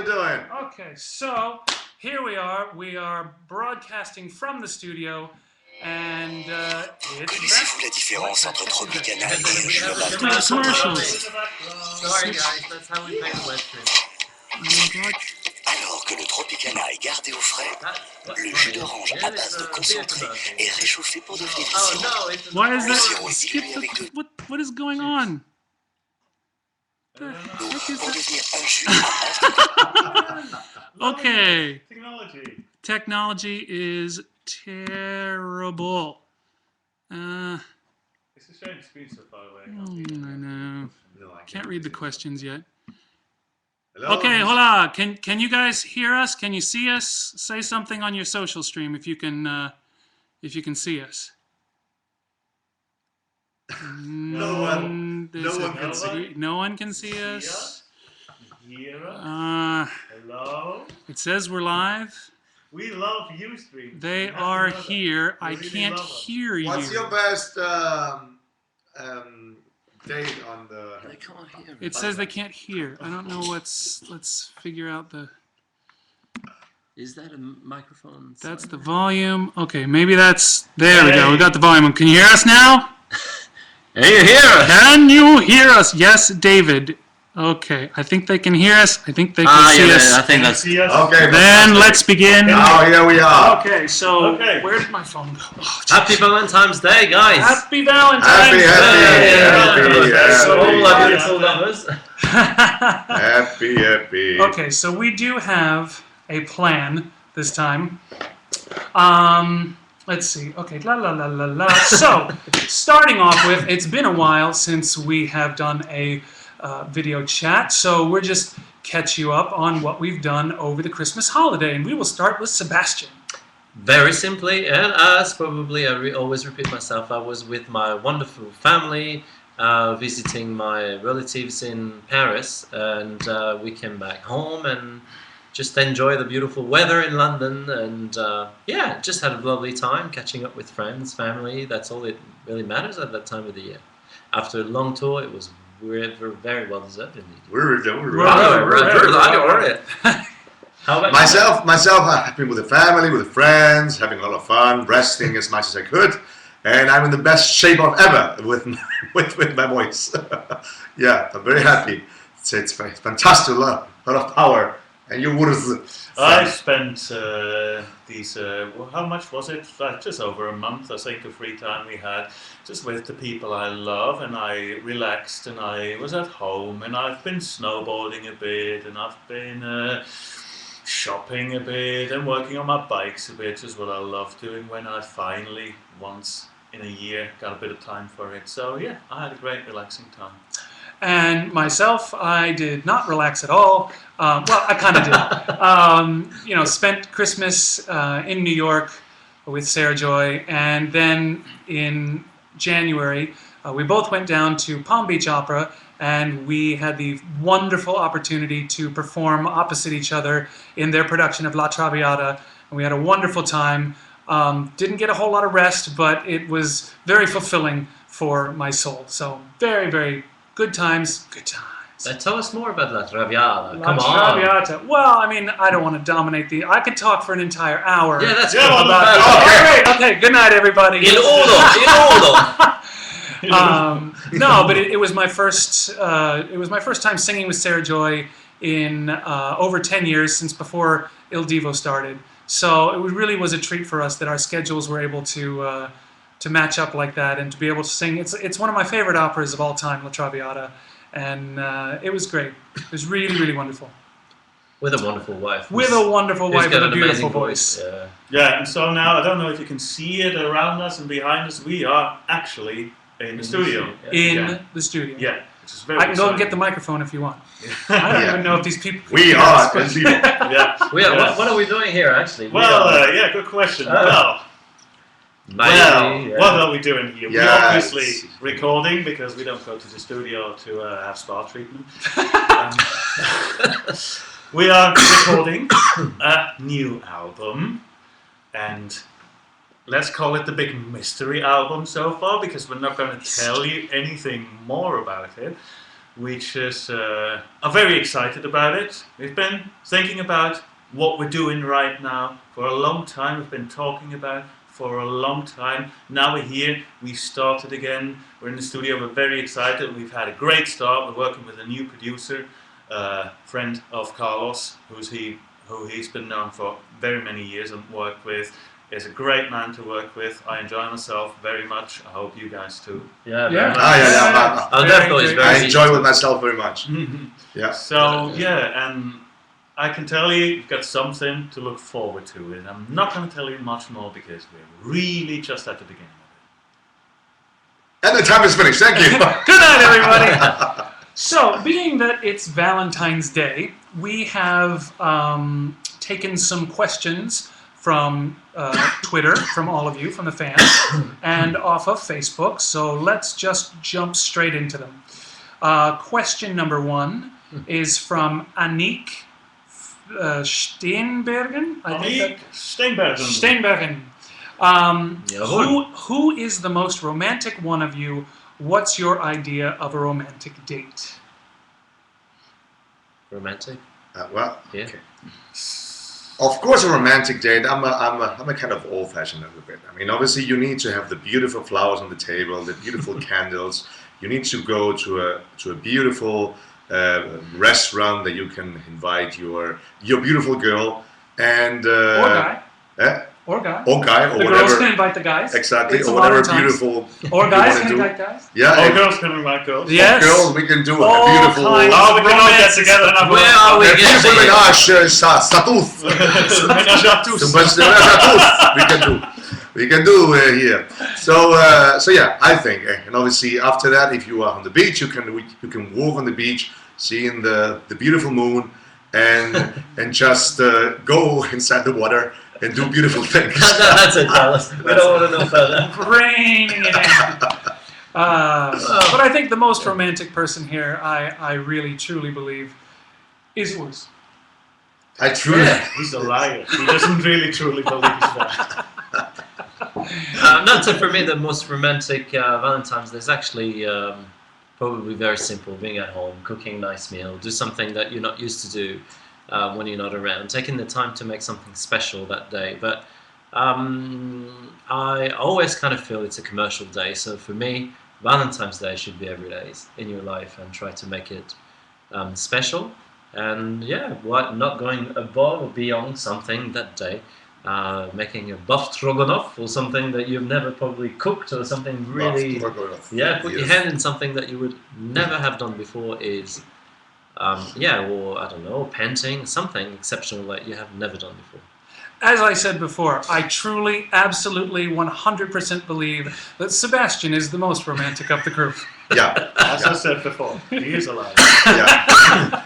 you doing? Okay, so here we are. We are broadcasting from the studio, and it's Connaissez-vous la différence entre Tropicana et le global de commercials. Sorry guys, that's how we make the web stream. Alors que le Tropicana est gardé au frais, le jus d'orange à base de concentré est réchauffé pour devenir un Oh sirop. no, it's Why is Le that? sirop est Skip dilué avec de the, what is going on? l'eau pour devenir un jus à base de Okay, Technology. technology is terrible. It's a shame the screen's so far away. I know. Can't read the questions yet. Hello? Okay, hola. Can you guys hear us? Can you see us? Say something on your social stream if you can see us. No one can see. No one can see us. Hear us? Hello? It says we're live. We love Ustream. They You have to are know that. here. I really can't love us. hear you. What's your best date on the... I can't hear It says they can't hear. I don't know what's. Let's figure out the. Is that a microphone? That's the volume. Okay, maybe that's. There we go. We got the volume. Can you hear us now? Hey, you hear us? Can you hear us? Yes, David. Okay, I think they can hear us. I think they can see us. I think that's. See us? Okay, Then let's begin. now here we are. Okay, so Okay. where did my phone go? Oh, Happy Valentine's Day, guys! Happy Valentine's Happy, Day! happy, So all our happy. beautiful lovers. Happy. Okay, so we do have a plan this time. Let's see. Okay, la la la la la. So, starting off with, it's been a while since we have done a video chat, so we're just catch you up on what we've done over the Christmas holiday, and we will start with Sebastian. Very simply, and as probably I always repeat myself, I was with my wonderful family, visiting my relatives in Paris, and we came back home and just enjoy the beautiful weather in London, and yeah, just had a lovely time catching up with friends, family. That's all it really matters at that time of the year. After a long tour, it was very well deserved indeed. How about Myself, I've been with the family, with the friends, having a lot of fun, resting as much as I could, and I'm in the best shape of ever with my voice. Yeah, I'm very happy. It's fantastic, a lot of power, and you would have. I spent how much was it? Just over a month, I think, of free time we had, just with the people I love, and I relaxed, and I was at home, and I've been snowboarding a bit, and I've been shopping a bit, and working on my bikes a bit, is what I love doing when I finally, once in a year, got a bit of time for it. So yeah, I had a great relaxing time. And myself, I did not relax at all. Well, I kind of did. Spent Christmas in New York with Sarah Joy, and then in January, we both went down to Palm Beach Opera, and we had the wonderful opportunity to perform opposite each other in their production of La Traviata, and we had a wonderful time. Didn't get a whole lot of rest, but it was very fulfilling for my soul. So very, very good times, good times. Tell us more about La Traviata. La Come on. Traviata. Well, I mean, I don't want to dominate I could talk for an entire hour. Yeah, that's Yeah, cool. well, Okay, good night, everybody. In order. No, but it was my first. It was my first time singing with Sarah Joy in over 10 years, since before Il Divo started. So it really was a treat for us that our schedules were able to match up like that, and to be able to sing. It's one of my favorite operas of all time, La Traviata, and it was great. It was really, really wonderful. With a wonderful wife. With a wonderful who's wife got with a an beautiful amazing voice. Yeah. Yeah, and so now, I don't know if you can see it around us and behind us, we are actually in the studio. In Yeah. the studio. Yeah, which is very I can go and get exciting. the microphone if you want. I don't even know if these people can We hear are us, but- El Divo. Yeah. Yeah. What are we doing here, actually? Well, yeah, good question. What are we doing here? Yes. We're obviously recording, because we don't go to the studio to have spa treatment. We are recording a new album, and let's call it the big mystery album so far, because we're not going to tell you anything more about it. we just are very excited about it. We've been thinking about what we're doing right now for a long time. We've been talking about for a long time. Now we're here. We started again. We're in the studio. We're very excited. We've had a great start. We're working with a new producer, friend of Carlos, who he's been known for very many years and worked with. He's a great man to work with. I enjoy myself very much. I hope you guys too. Yeah, Yeah. I'll definitely. It's Very very I enjoy with myself very much. Yeah. So yeah, and I can tell you, you've got something to look forward to, and I'm not going to tell you much more because we're really just at the beginning of And the time is finished. Thank you. Good night, everybody. So, being that it's Valentine's Day, we have taken some questions from Twitter, from all of you, from the fans, and off of Facebook. So let's just jump straight into them. Question number 1 is from Anik Steenbergen. I think it. Steenbergen. Who is the most romantic one of you? What's your idea of a romantic date? romantic. Well, Yeah. okay. Of course, a romantic date. I'm a kind of old-fashioned a little bit. I mean, obviously, you need to have the beautiful flowers on the table, the beautiful candles. You need to go to a beautiful restaurant that you can invite your beautiful girl and Or guy. eh? Or guy. Or guy or The whatever. girls can invite the guys. Exactly, It's or a lot whatever of times. beautiful. Or you guys wanna can do. invite guys. Yeah, Oh, and girls can invite girls. Yes. girls, we can do All a beautiful. kinds. Oh, we can all get Romances. together and have a Where are we A beautiful getting? ménage, status. Ménage à tous. We can do here. So yeah, I think, and obviously after that, if you are on the beach, you can walk on the beach, seeing the beautiful moon, and just go inside the water and do beautiful things. That's it, Carlos. We don't want to know further. Raining it in. But I think the most romantic person here, I really truly believe, is yours. I truly. He's a liar. He doesn't really truly believe that. Not so for me, the most romantic Valentine's Day is actually probably very simple. Being at home, cooking a nice meal, do something that you're not used to do when you're not around. Taking the time to make something special that day. But I always kind of feel it's a commercial day. So for me, Valentine's Day should be every day in your life and try to make it special. And yeah, not going above or beyond something that day. Making a buff stroganoff or something that you've never probably cooked or something really... Yeah, put your hand in something that you would never have done before is... or I don't know, painting, something exceptional that you have never done before. As I said before, I truly, absolutely, 100% believe that Sebastian is the most romantic of the group. Yeah. As I said before, he is a liar. Yeah.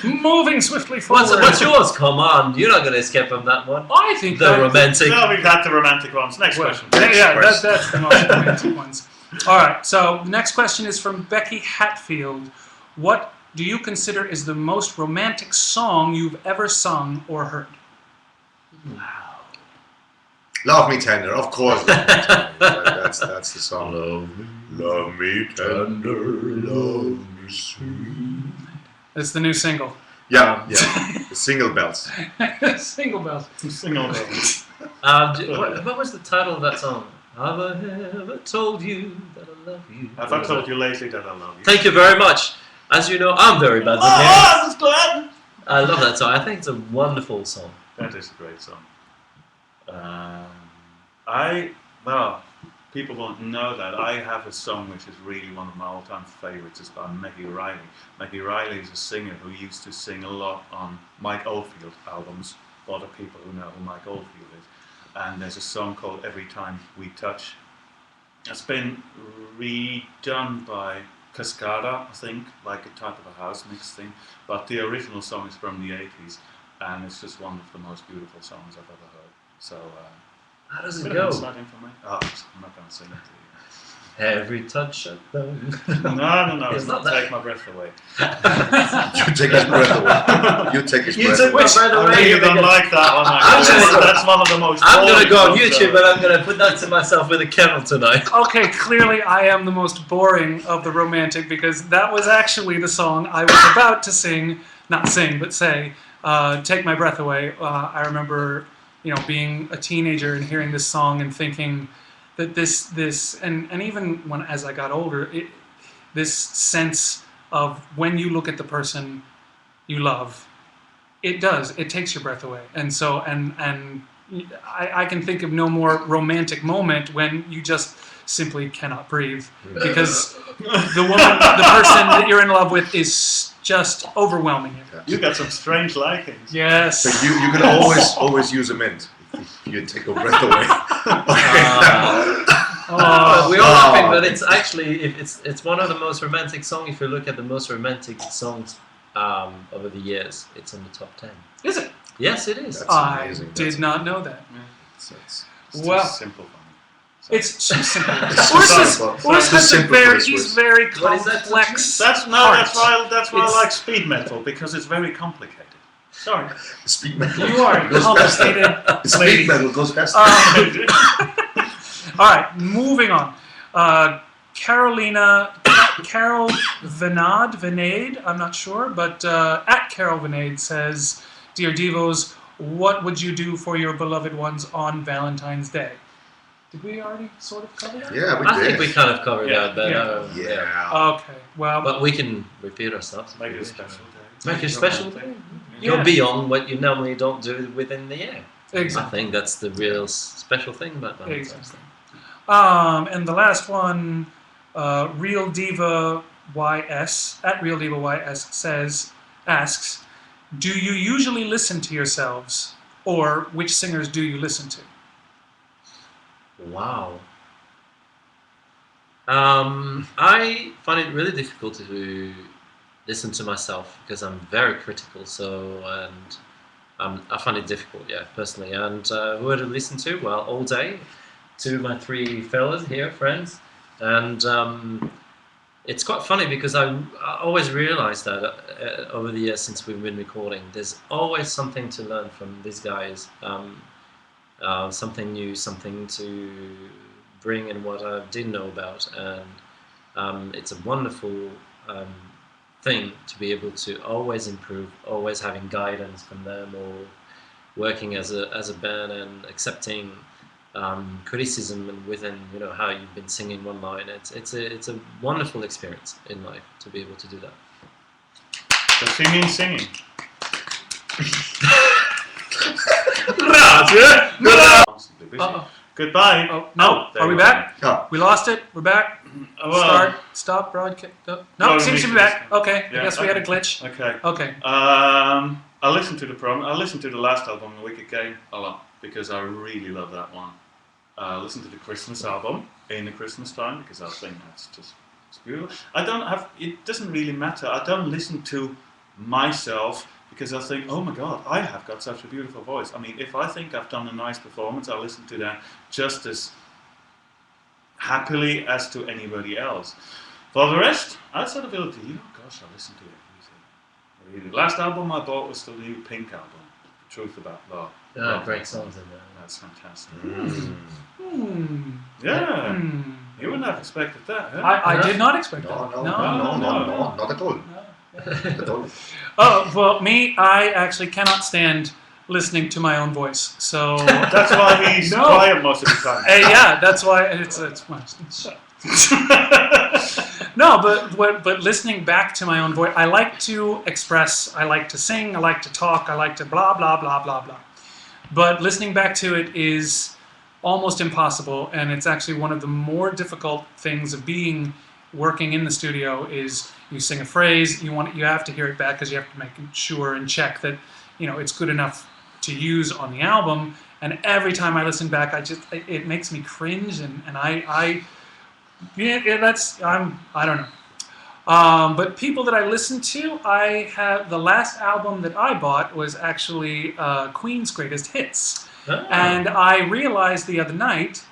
Moving swiftly forward. What's yours? Come on, you're not going to escape from that one. I think The romantic. No, we've had the romantic ones. Next question. Yeah, that's the most romantic ones. All right, so the next question is from Becky Hatfield. What do you consider is the most romantic song you've ever sung or heard? Wow. Love Me Tender, of course. Love Me Tender. That's the song. Love me tender, love me sweet. It's the new single. Yeah, yeah. The single bells. Single bells. Single bells. What was the title of that song? Have I ever told you that I love you? Have I told you lately that I love you? Thank you very much. As you know, I'm very bad with I was glad. I love that song. I think it's a wonderful song. That is a great song. People won't know that I have a song which is really one of my all-time favorites. It's by Maggie Riley. Maggie Riley is a singer who used to sing a lot on Mike Oldfield albums. A lot of people who know who Mike Oldfield is. And there's a song called Every Time We Touch. It's been redone by Cascada, I think, like a type of a house mix thing. But the original song is from the 80s, and it's just one of the most beautiful songs I've ever heard. So, How does it bit go? of insight information. Oh, I'm not going to sing it to you. Every touch of love. No, It's it's not not that. Take My Breath Away. You take his breath away. You take his You breath took away. my breath I away. really don't like that one. I'm Actually. gonna- That's one of the most. I'm gonna boring go on songs YouTube ever. and I'm gonna put that to myself with a kettle tonight. Okay, clearly I am the most boring of the romantic because that was actually the song I was about to sing, not sing, but say, "Take My Breath Away." I remember, being a teenager and hearing this song and thinking that and even when as I got older, this sense of when you look at the person you love, it takes your breath away, and so and I can think of no more romantic moment when you just simply cannot breathe because the person that you're in love with is just overwhelming you. You got some strange likings. Yes. So you can always use a mint if you take your breath away. Oh, We're all laughing, but it's actually it's one of the most romantic songs. If you look at the most romantic songs over the years, it's in the top 10. is it? Yes, it is. That's I amazing. did not know that. It's It's Well- too simple for me. It's too simple. It's Urs too is, simple. Urs It's too has a simple for very, this he's Urs. very What is that? complex. That's heart. that's why I It's- like speed metal because it's very complicated. Sorry. Speed metal. You are goes faster. complicated. Speed metal goes faster. All right, moving on. Carol Venade, I'm not sure, but at Carol Venade says, "Dear Divos, what would you do for your beloved ones on Valentine's Day?" Did we already sort of cover that? Yeah, we I did. think we kind of covered Yeah. that, but Yeah. Okay, well, but we can repeat ourselves. Make it a special day. Make it a special day. Yeah. Go beyond what you normally don't do within the year. I exactly. think that's the real special thing about Valentine's Exactly. Day. And the last one, Real Diva YS at Real Diva YS asks, "Do you usually listen to yourselves, or which singers do you listen to?" Wow. I find it really difficult to listen to myself because I'm very critical. I find it difficult, personally. And who would I listen to? Well, all day to my three fellas here, friends. And it's quite funny because I always realize that over the years since we've been recording, there's always something to learn from these guys. Something new, something to bring in what I didn't know about, and it's a wonderful thing to be able to always improve, always having guidance from them, or working as a band and accepting criticism and within how you've been singing one line. It's a wonderful experience in life to be able to do that. So singing. Constantly busy. Uh-oh. Goodbye. Oh, no. there Are we you back? Oh, We lost it. We're back. Well, Stop broadcast. No, No, seems to be we- back. Okay, I yeah, guess we had a glitch. Okay. Okay. I listened to the program. I listened to the last album, The Wicked Game, a lot because I really love that one. I listened to the Christmas album in the Christmas time because I think that's just it's beautiful. It doesn't really matter. I don't listen to myself because I think, oh my God, I have got such a beautiful voice. I mean, if I think I've done a nice performance, I listen to that just as happily as to anybody else. For the rest, outside of LT, gosh, I listen to it. Really. The last album I bought was the new Pink album, The Truth About Love. Love Great that songs one. in there. That's fantastic. Hmm. Yeah, Hmm. you wouldn't have expected that, huh? I did not expect that. no, not at all. Not at all. Oh, well, me, I actually cannot stand listening to my own voice. So, That's why he's No. quiet most of the time. yeah, that's why it's no, but listening back to my own voice, I like to express, I like to sing, I like to talk, I like to blah, blah, blah, blah, blah. But listening back to it is almost impossible, and it's actually one of the more difficult things of working in the studio is you sing a phrase, you have to hear it back because you have to make sure and check that it's good enough to use on the album. And every time I listen back, it makes me cringe, and I don't know. But people that I listen to, I have the last album that I bought was actually Queen's Greatest Hits. Ah. And I realized the other night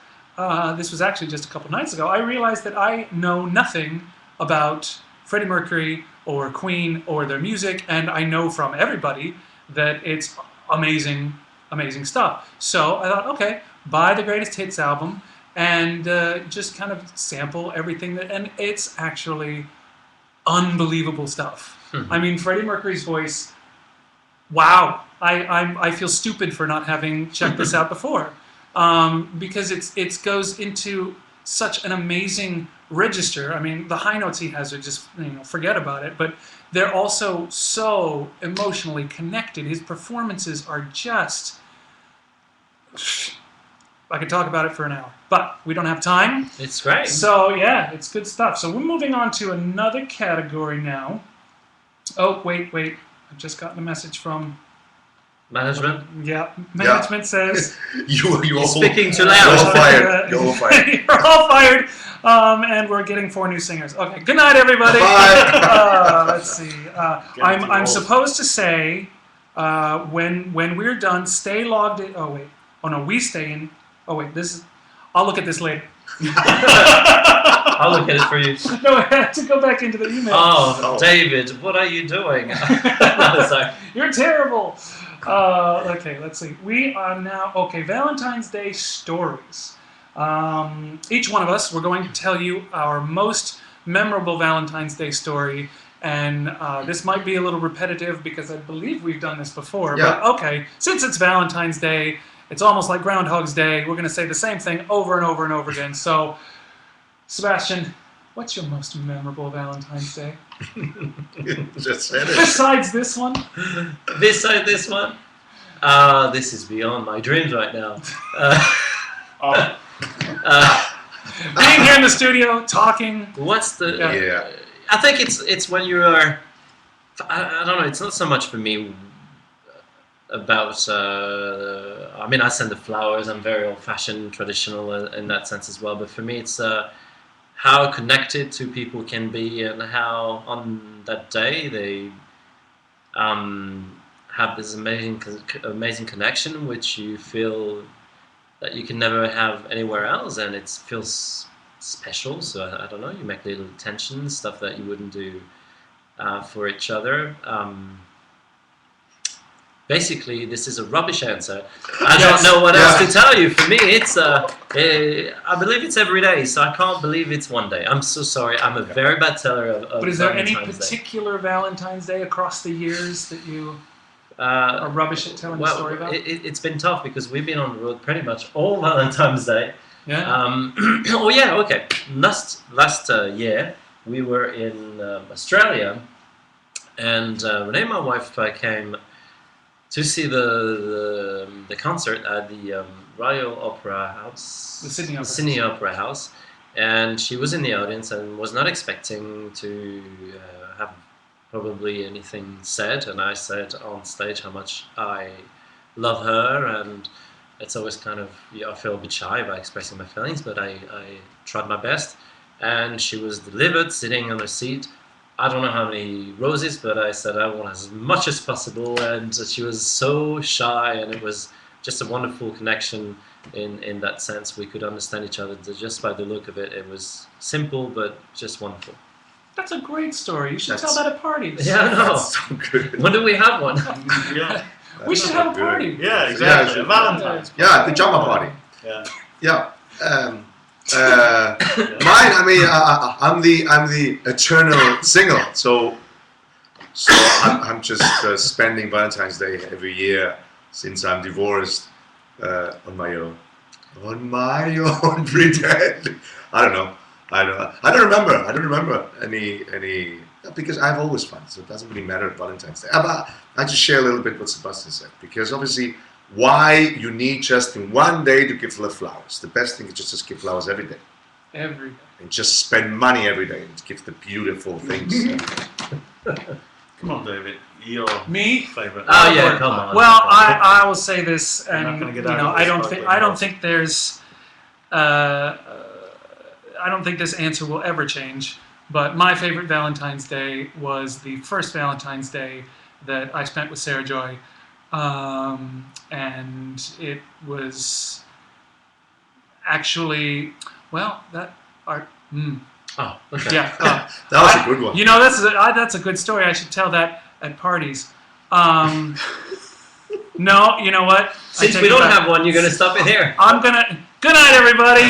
this was actually just a couple nights ago, I realized that I know nothing about Freddie Mercury or Queen or their music, and I know from everybody that it's amazing, amazing stuff. So I thought, okay, buy the Greatest Hits album and just kind of sample everything and it's actually unbelievable stuff. I mean, Freddie Mercury's voice, wow. I feel stupid for not having checked this out before, because it goes into such an amazing register. I mean, the high notes he has are just, forget about it. But they're also so emotionally connected. His performances are just, I could talk about it for an hour, but we don't have time. It's great. So yeah, it's good stuff. So we're moving on to another category now. Oh, wait. I've just gotten a message from Management. Yeah, management says You're all speaking too You're loud. all fired. You're all fired. you're all fired, and we're getting 4 new singers. Okay, good night, everybody. Bye. Let's see. I'm supposed to say when we're done, stay logged in. Oh wait. Oh no, we stay in. Oh wait, this is. I'll look at this later. I'll look at it for you. No, I had to go back into the email. Oh, David, what are you doing? Sorry. You're terrible. Okay, let's see. We are now, Valentine's Day stories. Each one of us, we're going to tell you our most memorable Valentine's Day story. And this might be a little repetitive because I believe we've done this before. Yeah. But okay, since it's Valentine's Day, it's almost like Groundhog's Day. We're going to say the same thing over and over and over again. So, Sebastian, what's your most memorable Valentine's Day? Just said it. Besides this one? Besides this one? This is beyond my dreams right now. Being here in the studio, talking. What's the... Yeah. I think it's when you are... I don't know, it's not so much for me about... I mean, I send the flowers. I'm very old-fashioned, traditional in that sense as well. But for me, it's... how connected two people can be and how on that day they have this amazing connection which you feel that you can never have anywhere else, and it feels special. So I don't know, you make little attentions, stuff that you wouldn't do for each other. Basically, this is a rubbish answer. I don't know what else to tell you. For me, it's I believe it's every day, so I can't believe it's one day. I'm so sorry. I'm a very bad teller of But is there any Valentine's Day. particular Valentine's Day across the years that you are rubbish at telling the story about? It's been tough because we've been on the road pretty much all Valentine's Day. Yeah. Oh yeah, okay. Last year we were in Australia, and Renee, my wife, came to see the concert at the Royal Opera House, The Sydney Sydney Opera. Opera House, and she was in the audience and was not expecting to have probably anything said, and I said on stage how much I love her, and it's always kind of, I feel a bit shy by expressing my feelings, but I tried my best, and she was delivered sitting on her seat. I don't know how many roses, but I said I want as much as possible, and she was so shy, and it was just a wonderful connection in that sense. We could understand each other just by the look of it. It was simple, but just wonderful. That's a great story. You should tell that at parties. Yeah, I know. That's so good. When do we have one? Yeah, We should have a party. yeah, exactly. Yeah, A Valentine's. Yeah, pajama party. Yeah. Yeah. Mine. I mean, I'm the eternal single. So I'm just spending Valentine's Day every year since I'm divorced on my own. On my own, pretend. I don't know. I don't remember any because I have always fun, so it doesn't really matter at Valentine's Day. I just share a little bit what Sebastian said, because obviously, why you need just in one day to give love flowers? The best thing is just give flowers every day, Every day. and just spend money every day and give the beautiful things. Come on, David. Your Me? favorite. Oh yeah, come on. Well, I will say this, We're not and gonna you get out know, of I this don't sparkling think there's, I don't think this answer will ever change. But my favorite Valentine's Day was the first Valentine's Day that I spent with Sarah Joy, and it was actually, well, that art. Oh, okay. Yeah. That was a good one. You know, that's a good story. I should tell that at parties. No, you know what? Since we don't have one, you're going to stop it here. I'm gonna. Good night, everybody.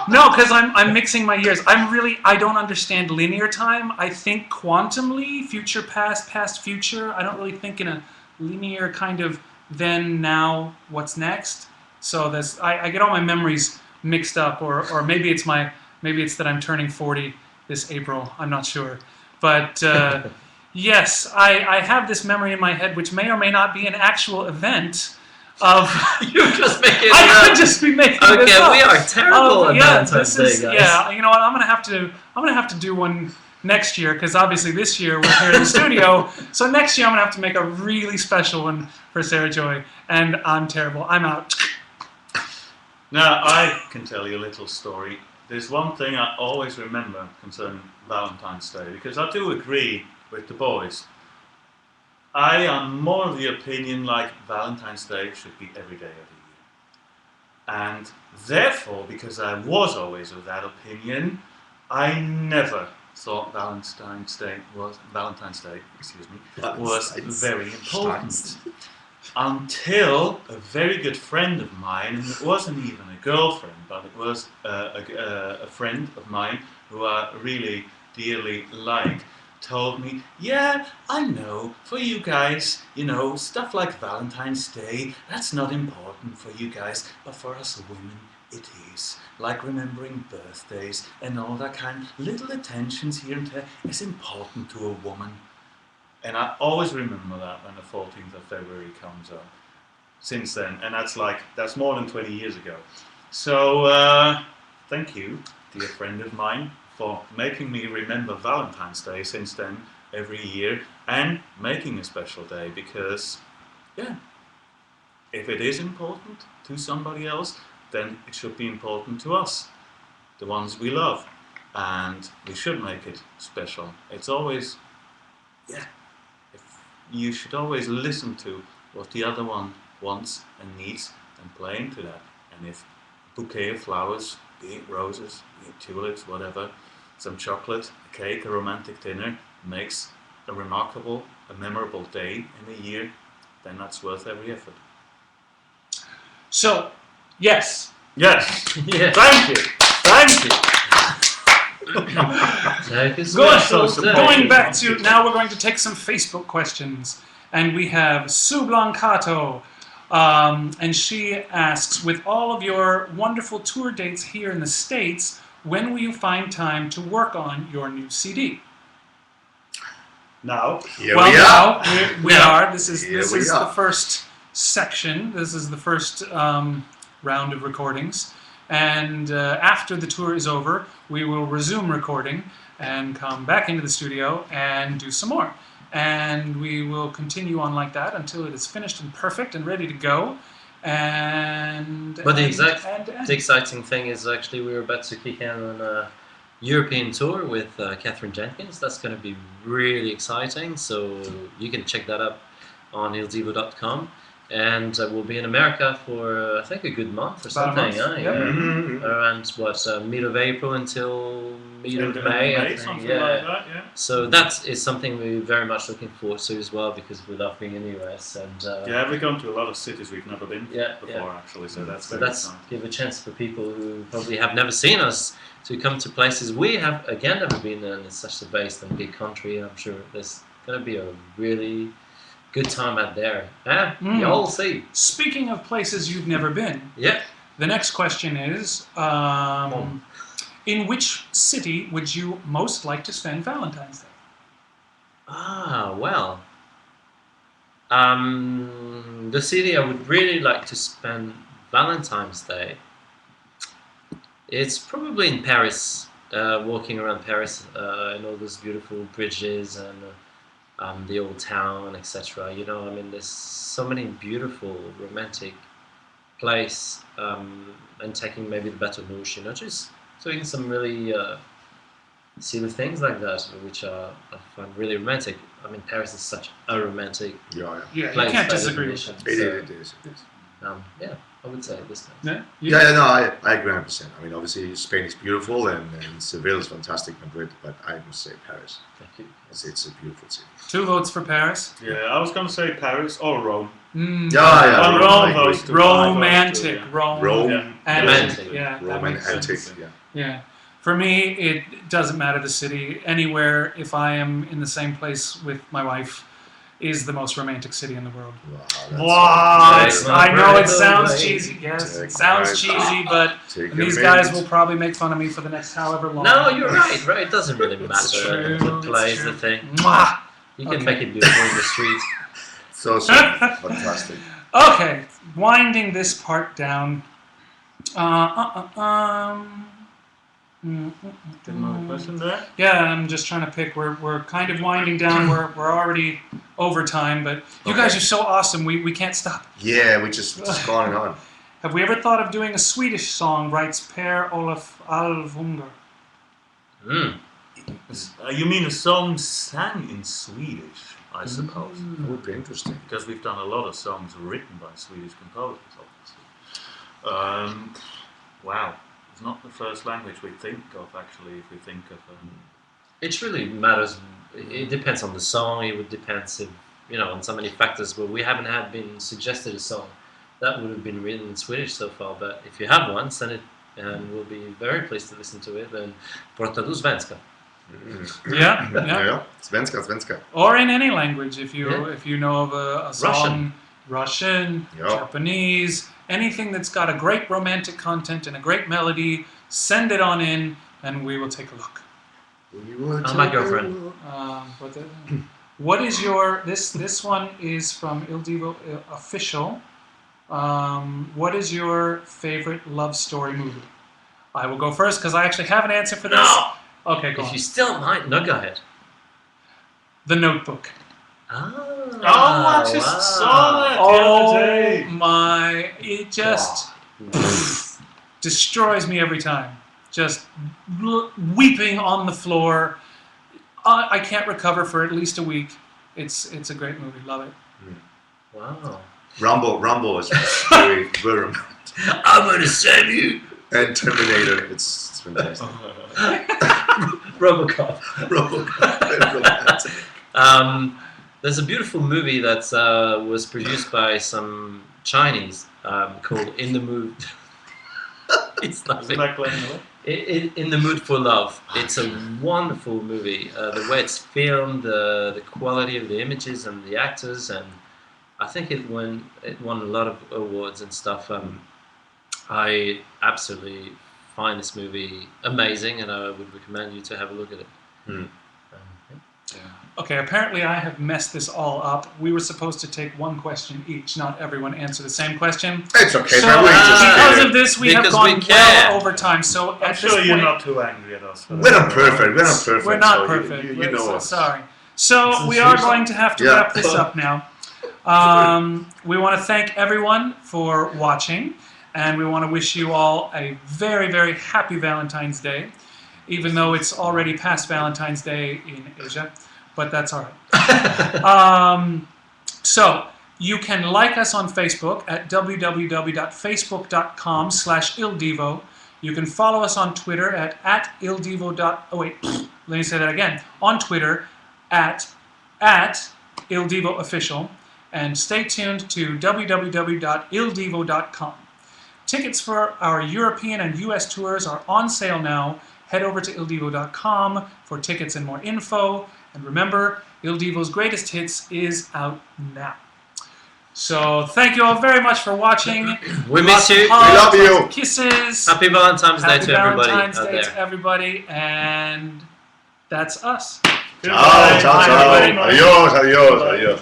No, because I'm mixing my years. I don't understand linear time. I think quantumly, future, past, past, future. I don't really think in a linear kind of then, now, what's next. So I get all my memories mixed up, or maybe it's that I'm turning 40 this April. I'm not sure, but yes, I have this memory in my head, which may or may not be an actual event. You just make it. I could just be making this up. Okay, we are terrible at Valentine's Day, guys. Yeah, you know what? I'm gonna have to do one next year, because obviously this year we're here in the studio. So next year I'm gonna have to make a really special one for Sarah Joy, and I'm terrible. I'm out. Now, I can tell you a little story. There's one thing I always remember concerning Valentine's Day, because I do agree with the boys. I am more of the opinion like Valentine's Day should be every day of the year. And therefore, because I was always of that opinion, I never thought Valentine's Day was very important. Until a very good friend of mine, and it wasn't even a girlfriend, but it was a friend of mine who I really dearly like, told me, yeah, I know, for you guys, stuff like Valentine's Day, that's not important for you guys, but for us women, it is. Like remembering birthdays and all that kind, little attentions here and there is important to a woman. And I always remember that when the 14th of February comes up. Since then, and that's more than 20 years ago. So, thank you, dear friend of mine, for making me remember Valentine's Day since then every year, and making a special day, because, yeah, if it is important to somebody else, then it should be important to us, the ones we love, and we should make it special. It's always, you should always listen to what the other one wants and needs and play into that. And if a bouquet of flowers, be it roses, be it tulips, whatever, some chocolate, a cake, a romantic dinner makes a remarkable, a memorable day in a year, then that's worth every effort. So, yes. Yes. Yeah. Thank you. Thank you. Good. So going back to, now we're going to take some Facebook questions. And we have Sue Blancato. And she asks, with all of your wonderful tour dates here in the States, when will you find time to work on your new CD? Now, Here we are. We are. This is Here this we is are. the first section. This is the first round of recordings. And after the tour is over, we will resume recording and come back into the studio and do some more. And we will continue on like that until it is finished and perfect and ready to go. But the exciting thing is actually we're about to kick in on a European tour with Catherine Jenkins. That's going to be really exciting. So you can check that up on ildivo.com. And we'll be in America for, I think, a good month or something. Around, mid of April until mid of May, I think. Something like that, yeah. So that is something we're very much looking forward to as well, because we love being in the US. And we've gone to a lot of cities we've never been before, actually. So that's give a chance for people who probably have never seen us to come to places we have, again, never been in. It's such a vast and big country. I'm sure there's going to be a really good time out there. Y'all see. Speaking of places you've never been, the next question is, in which city would you most like to spend Valentine's Day? Well, the city I would really like to spend Valentine's Day, it's probably in Paris, walking around Paris and all those beautiful bridges and the old town, etc. There's so many beautiful, romantic place, and taking maybe the Bateau Mouche, just doing some really silly things like that, which I find really romantic. Paris is such a romantic place. You can't disagree with that. It is. I would say this time. Yeah. No, I agree 100%. I mean, obviously Spain is beautiful and Seville is fantastic, Madrid, but I must say Paris. Thank you. It's a beautiful city. 2 votes for Paris. Yeah, I was going to say Paris or Rome. Yeah, Rome I agree. goes to Romantic. Rome. Rome. Yeah. Antique. Romantic. Yeah, that Roman makes sense. antique, yeah. Yeah. For me, it doesn't matter the city. Anywhere, if I am in the same place with my wife, is the most romantic city in the world. Wow, that's Wow, Take I know my it sounds breath cheesy. Yes, it Take sounds my cheesy, but Take these a guys minute. will probably make fun of me for the next however long. No, you're right. It doesn't really It's matter. true, The play it's is the true. thing. Mwah! You can Okay. make it beautiful in the street. So fantastic. Okay, winding this part down. Another question there? Yeah, I'm just trying to pick. We're kind of winding down. We're already over time, but you Okay. guys are so awesome. We can't stop. Yeah, we just gone and on. Have we ever thought of doing a Swedish song? Writes Per Olaf Alvunger. Mm. You mean a song sang in Swedish, I suppose? That would be interesting. Because we've done a lot of songs written by Swedish composers, obviously. Wow. It's not the first language we think of, actually, if we think of... It really matters. It depends on the song. It would depend on so many factors. But we haven't been suggested a song that would have been written in Swedish so far. But if you have one, send it, and we'll be very pleased to listen to it. And prata du svenska. Yeah. Yeah. Svenska. Or in any language, if you Yeah. know of a song, Russian, Yeah. Japanese, anything that's got a great romantic content and a great melody, send it on in, and we will take a look. I'm my girlfriend. What is your this one is from Il Divo official. What is your favorite love story movie? I will go first because I actually have an answer for this. No! Okay, go If on. you still might, no, go ahead. The Notebook. I just saw that the Oh other day. my! It just destroys me every time. Just weeping on the floor. I can't recover for at least a week. It's a great movie. Love it. Wow. Rumble is very, very romantic. I'm gonna send you. And Terminator, it's fantastic. Robocop. Very romantic. There's a beautiful movie that was produced by some Chinese called In the Mood. It's Isn't nothing. that Glenn Miller? In the Mood for Love. It's a wonderful movie. The way it's filmed, the quality of the images and the actors, and I think it won a lot of awards and stuff. I absolutely find this movie amazing, and I would recommend you to have a look at it. Okay, apparently I have messed this all up. We were supposed to take one question each, not everyone answer the same question. It's okay, So, man. We just because of this, we have Because gone we can. well over time. So I'm at sure this you're point, not too angry at us. We're not perfect. We're not perfect. we're not so perfect. You know So us. sorry. So we are going to have to Yeah. wrap this up now. We want to thank everyone for watching, and we want to wish you all a very, very happy Valentine's Day, even though it's already past Valentine's Day in Asia, but that's all right. So you can like us on Facebook at www.facebook.com/ildivo. You can follow us on Twitter at ildivo. Oh wait, let me say that again. On Twitter at ildivo official, and stay tuned to www.ildivo.com. Tickets for our European and US tours are on sale now. Head over to ildivo.com for tickets and more info. And remember, Il Divo's Greatest Hits is out now. So thank you all very much for watching. We miss you. Hugs, We love you. lots of kisses. Happy Valentine's Day Happy to everybody Valentine's out Day there. to everybody. And that's us. Ciao, ciao, ciao. Goodbye. Adios, adios, adios.